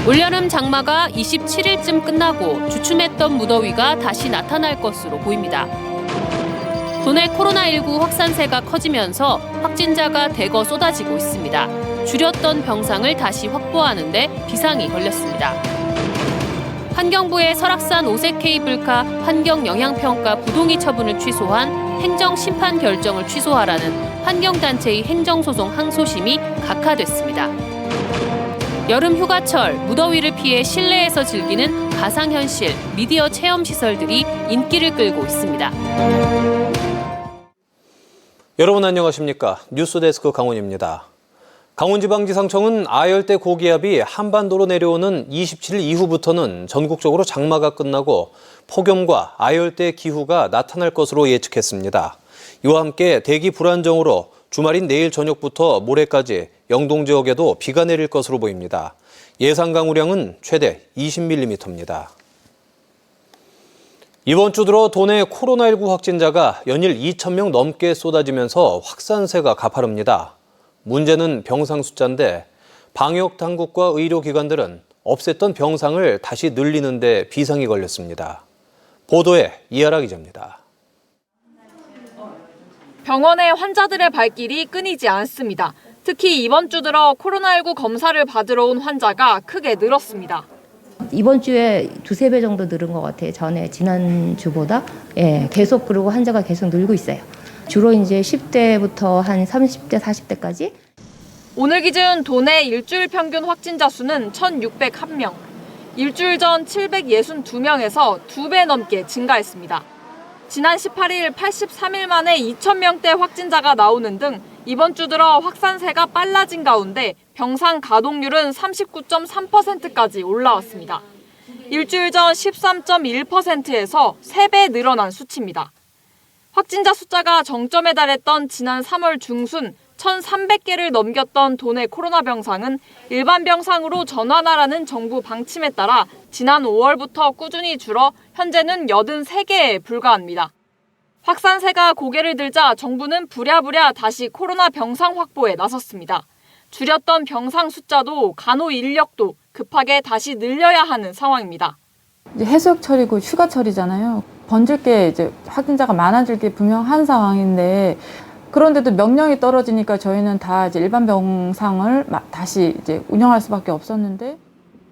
올여름 장마가 27일쯤 끝나고 주춤했던 무더위가 다시 나타날 것으로 보입니다. 도내 코로나19 확산세가 커지면서 확진자가 대거 쏟아지고 있습니다. 줄였던 병상을 다시 확보하는데 비상이 걸렸습니다. 환경부의 설악산 오색 케이블카 환경영향평가 부동의 처분을 취소한 행정심판 결정을 취소하라는 환경단체의 행정소송 항소심이 각하됐습니다. 여름 휴가철, 무더위를 피해 실내에서 즐기는 가상현실, 미디어 체험시설들이 인기를 끌고 있습니다. 여러분 안녕하십니까? 뉴스데스크 강훈입니다. 강원지방기상청은 아열대 고기압이 한반도로 내려오는 27일 이후부터는 전국적으로 장마가 끝나고 폭염과 아열대 기후가 나타날 것으로 예측했습니다. 이와 함께 대기 불안정으로 주말인 내일 저녁부터 모레까지 영동 지역에도 비가 내릴 것으로 보입니다. 예상 강우량은 최대 20mm입니다. 이번 주 들어 도내 코로나19 확진자가 연일 2,000명 넘게 쏟아지면서 확산세가 가파릅니다. 문제는 병상 숫자인데 방역 당국과 의료기관들은 없앴던 병상을 다시 늘리는 데 비상이 걸렸습니다. 보도에 이하라 기자입니다. 병원의 환자들의 발길이 끊이지 않습니다. 특히 이번 주 들어 코로나19 검사를 받으러 온 환자가 크게 늘었습니다. 이번 주에 2~3배 정도 늘은 것 같아요. 지난주보다. 계속 그리고 환자가 계속 늘고 있어요. 주로 이제 10대부터 한 30대, 40대까지. 오늘 기준 도내 일주일 평균 확진자 수는 1,601명. 일주일 전 762명에서 2배 넘게 증가했습니다. 지난 18일 83일 만에 2,000명대 확진자가 나오는 등 이번 주 들어 확산세가 빨라진 가운데 병상 가동률은 39.3%까지 올라왔습니다. 일주일 전 13.1%에서 3배 늘어난 수치입니다. 확진자 숫자가 정점에 달했던 지난 3월 중순 1,300개를 넘겼던 도내 코로나 병상은 일반 병상으로 전환하라는 정부 방침에 따라 지난 5월부터 꾸준히 줄어 현재는 83개에 불과합니다. 확산세가 고개를 들자 정부는 부랴부랴 다시 코로나 병상 확보에 나섰습니다. 줄였던 병상 숫자도 간호 인력도 급하게 다시 늘려야 하는 상황입니다. 이제 해수욕철이고 휴가철이잖아요. 번질 게 이제 확진자가 많아질 게 분명한 상황인데 그런데도 명령이 떨어지니까 저희는 다 이제 일반 병상을 다시 이제 운영할 수밖에 없었는데.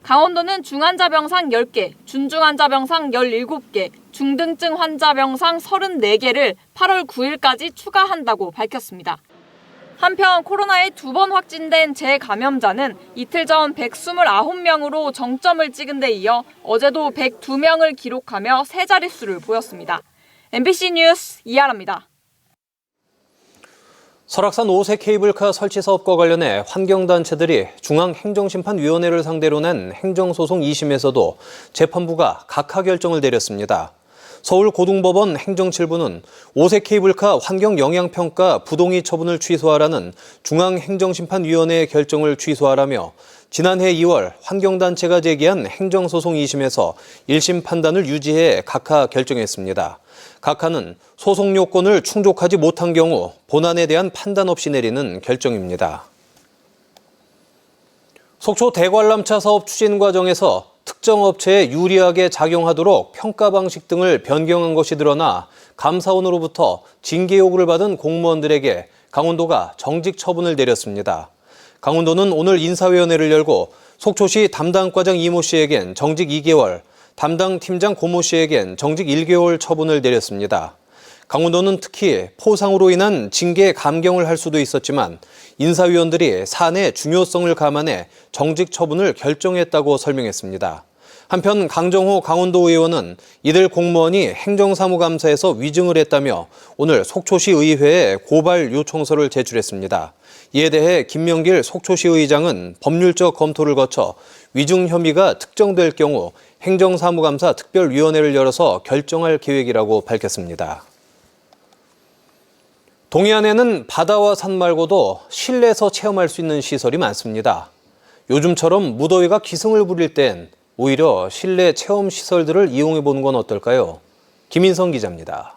강원도는 중환자 병상 10개, 준중환자 병상 17개, 중등증 환자 병상 34개를 8월 9일까지 추가한다고 밝혔습니다. 한편 코로나에 2번 확진된 재감염자는 이틀 전 129명으로 정점을 찍은 데 이어 어제도 102명을 기록하며 세 자릿수를 보였습니다. MBC 뉴스 이하라입니다. 설악산 오색 케이블카 설치 사업과 관련해 환경단체들이 중앙행정심판위원회를 상대로 낸 행정소송 2심에서도 재판부가 각하 결정을 내렸습니다. 서울고등법원 행정7부는 오색 케이블카 환경영향평가 부동의 처분을 취소하라는 중앙행정심판위원회의 결정을 취소하라며 지난해 2월 환경단체가 제기한 행정소송 2심에서 1심 판단을 유지해 각하 결정했습니다. 각하는 소송 요건을 충족하지 못한 경우 본안에 대한 판단 없이 내리는 결정입니다. 속초 대관람차 사업 추진 과정에서 특정 업체에 유리하게 작용하도록 평가 방식 등을 변경한 것이 드러나 감사원으로부터 징계 요구를 받은 공무원들에게 강원도가 정직 처분을 내렸습니다. 강원도는 오늘 인사위원회를 열고 속초시 담당 과장 이모 씨에겐 정직 2개월, 담당 팀장 고모 씨에겐 정직 1개월 처분을 내렸습니다. 강원도는 특히 포상으로 인한 징계 감경을 할 수도 있었지만 인사위원들이 사안의 중요성을 감안해 정직 처분을 결정했다고 설명했습니다. 한편 강정호 강원도 의원은 이들 공무원이 행정사무감사에서 위증을 했다며 오늘 속초시 의회에 고발 요청서를 제출했습니다. 이에 대해 김명길 속초시 의장은 법률적 검토를 거쳐 위증 혐의가 특정될 경우 행정사무감사 특별위원회를 열어서 결정할 계획이라고 밝혔습니다. 동해안에는 바다와 산 말고도 실내에서 체험할 수 있는 시설이 많습니다. 요즘처럼 무더위가 기승을 부릴 땐 오히려 실내 체험 시설들을 이용해 보는 건 어떨까요? 김인성 기자입니다.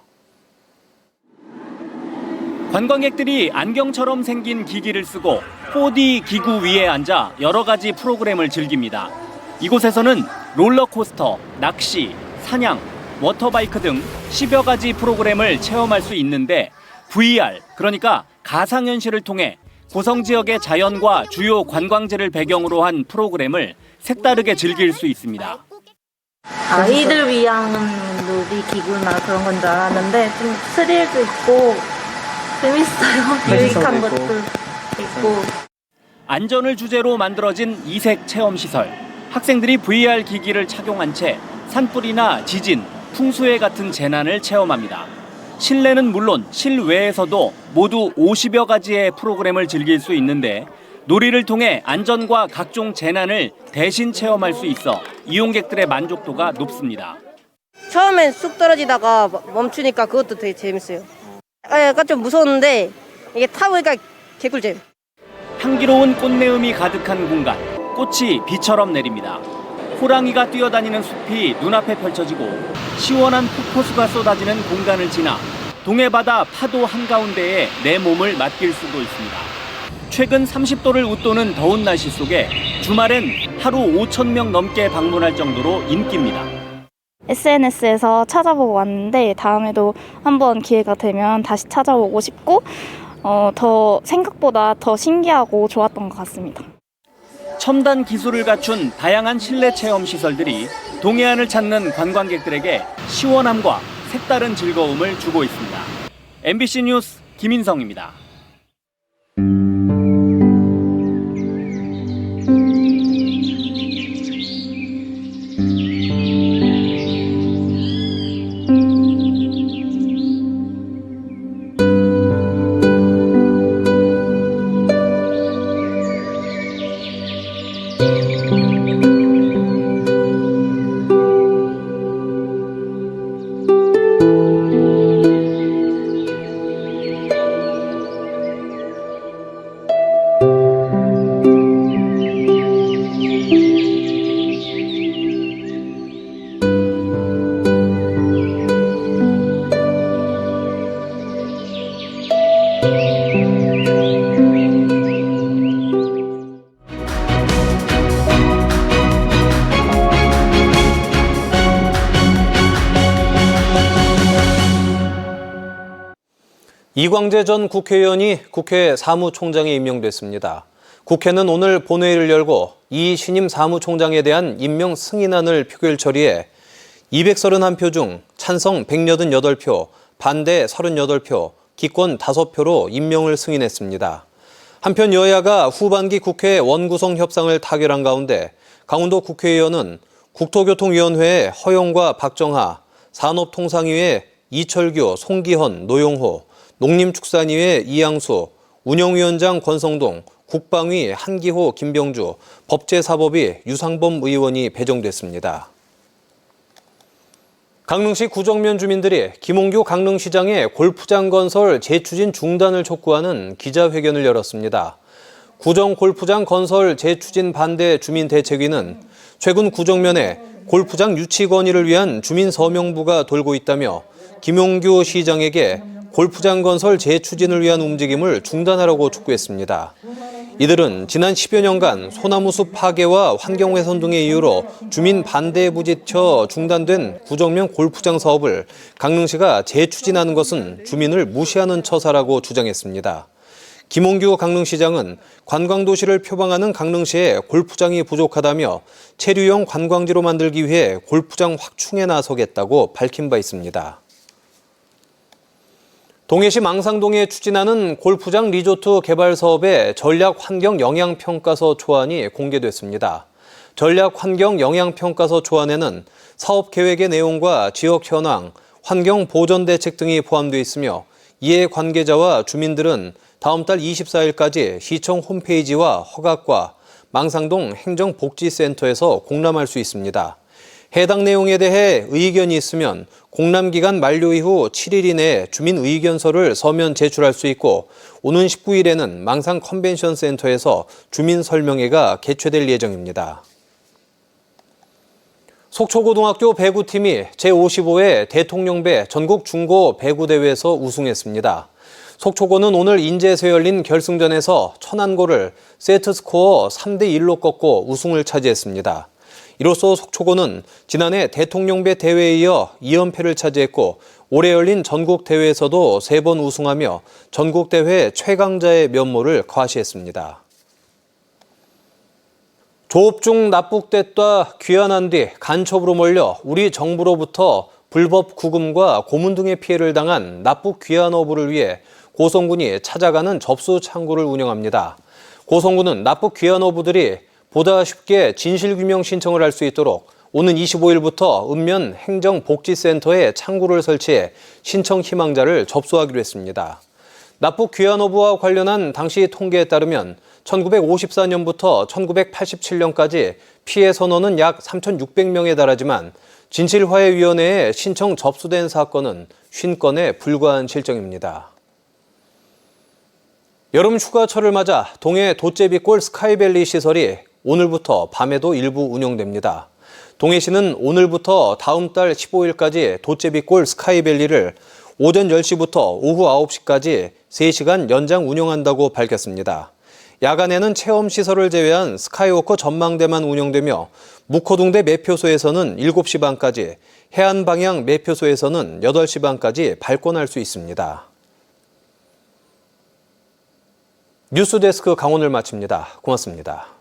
관광객들이 안경처럼 생긴 기기를 쓰고 4D 기구 위에 앉아 여러 가지 프로그램을 즐깁니다. 이곳에서는 롤러코스터, 낚시, 사냥, 워터바이크 등 10여 가지 프로그램을 체험할 수 있는데 VR, 그러니까 가상현실을 통해 고성 지역의 자연과 주요 관광지를 배경으로 한 프로그램을 색다르게 즐길 수 있습니다. 아이들 위한 놀이기구나 그런 건 줄 알았는데 좀 스릴도 있고 재밌어요. 유익한 것도 있고. 안전을 주제로 만들어진 이색 체험시설. 학생들이 VR 기기를 착용한 채 산불이나 지진, 풍수해 같은 재난을 체험합니다. 실내는 물론 실외에서도 모두 50여 가지의 프로그램을 즐길 수 있는데 놀이를 통해 안전과 각종 재난을 대신 체험할 수 있어 이용객들의 만족도가 높습니다. 처음엔 쑥 떨어지다가 멈추니까 그것도 되게 재밌어요. 약간 좀 무서웠는데 이게 타보니까 개꿀잼. 향기로운 꽃내음이 가득한 공간, 꽃이 비처럼 내립니다. 호랑이가 뛰어다니는 숲이 눈앞에 펼쳐지고 시원한 폭포수가 쏟아지는 공간을 지나 동해바다 파도 한가운데에 내 몸을 맡길 수도 있습니다. 최근 30도를 웃도는 더운 날씨 속에 주말엔 하루 5,000명 넘게 방문할 정도로 인기입니다. SNS에서 찾아보고 왔는데 다음에도 한번 기회가 되면 다시 찾아보고 싶고 더 생각보다 더 신기하고 좋았던 것 같습니다. 첨단 기술을 갖춘 다양한 실내 체험 시설들이 동해안을 찾는 관광객들에게 시원함과 색다른 즐거움을 주고 있습니다. MBC 뉴스 김인성입니다. 이광재 전 국회의원이 국회 사무총장에 임명됐습니다. 국회는 오늘 본회의를 열고 이 신임 사무총장에 대한 임명 승인안을 표결 처리해 231표 중 찬성 188표, 반대 38표, 기권 5표로 임명을 승인했습니다. 한편 여야가 후반기 국회 원구성 협상을 타결한 가운데 강원도 국회의원은 국토교통위원회에 허영과 박정하, 산업통상위에 이철규, 송기헌, 노영호, 농림축산위에 이양수, 운영위원장 권성동, 국방위 한기호, 김병주, 법제사법위 유상범 의원이 배정됐습니다. 강릉시 구정면 주민들이 김홍규 강릉시장의 골프장 건설 재추진 중단을 촉구하는 기자회견을 열었습니다. 구정 골프장 건설 재추진 반대 주민대책위는 최근 구정면에 골프장 유치 건의를 위한 주민 서명부가 돌고 있다며 김홍규 시장에게 골프장 건설 재추진을 위한 움직임을 중단하라고 촉구했습니다. 이들은 지난 10여 년간 소나무숲 파괴와 환경훼손 등의 이유로 주민 반대에 부딪혀 중단된 구정면 골프장 사업을 강릉시가 재추진하는 것은 주민을 무시하는 처사라고 주장했습니다. 김홍규 강릉시장은 관광도시를 표방하는 강릉시에 골프장이 부족하다며 체류용 관광지로 만들기 위해 골프장 확충에 나서겠다고 밝힌 바 있습니다. 동해시 망상동에 추진하는 골프장 리조트 개발 사업의 전략환경영향평가서 초안이 공개됐습니다. 전략환경영향평가서 초안에는 사업 계획의 내용과 지역 현황, 환경 보전 대책 등이 포함되어 있으며 이해 관계자와 주민들은 다음 달 24일까지 시청 홈페이지와 허각과 망상동 행정복지센터에서 공람할 수 있습니다. 해당 내용에 대해 의견이 있으면 공람기간 만료 이후 7일 이내에 주민 의견서를 서면 제출할 수 있고 오는 19일에는 망상 컨벤션 센터에서 주민 설명회가 개최될 예정입니다. 속초고등학교 배구팀이 제55회 대통령배 전국 중고 배구대회에서 우승했습니다. 속초고는 오늘 인제에서 열린 결승전에서 천안고를 세트스코어 3대1로 꺾고 우승을 차지했습니다. 이로써 속초구는 지난해 대통령배 대회에 이어 2연패를 차지했고 올해 열린 전국대회에서도 3번 우승하며 전국대회 최강자의 면모를 과시했습니다. 조업 중 납북됐다 귀환한 뒤 간첩으로 몰려 우리 정부로부터 불법 구금과 고문 등의 피해를 당한 납북 귀환어부를 위해 고성군이 찾아가는 접수 창구를 운영합니다. 고성군은 납북 귀환어부들이 보다 쉽게 진실규명 신청을 할 수 있도록 오는 25일부터 읍면 행정복지센터에 창구를 설치해 신청 희망자를 접수하기로 했습니다. 납북 귀환어부와 관련한 당시 통계에 따르면 1954년부터 1987년까지 피해 선원은 약 3,600명에 달하지만 진실화해위원회에 신청 접수된 사건은 50건에 불과한 실정입니다. 여름 휴가철을 맞아 동해 도제비골 스카이밸리 시설이 오늘부터 밤에도 일부 운영됩니다. 동해시는 오늘부터 다음 달 15일까지 도제비골 스카이밸리를 오전 10시부터 오후 9시까지 3시간 연장 운영한다고 밝혔습니다. 야간에는 체험시설을 제외한 스카이워커 전망대만 운영되며 묵호동대 매표소에서는 7시 반까지, 해안방향 매표소에서는 8시 반까지 발권할 수 있습니다. 뉴스데스크 강원을 마칩니다. 고맙습니다.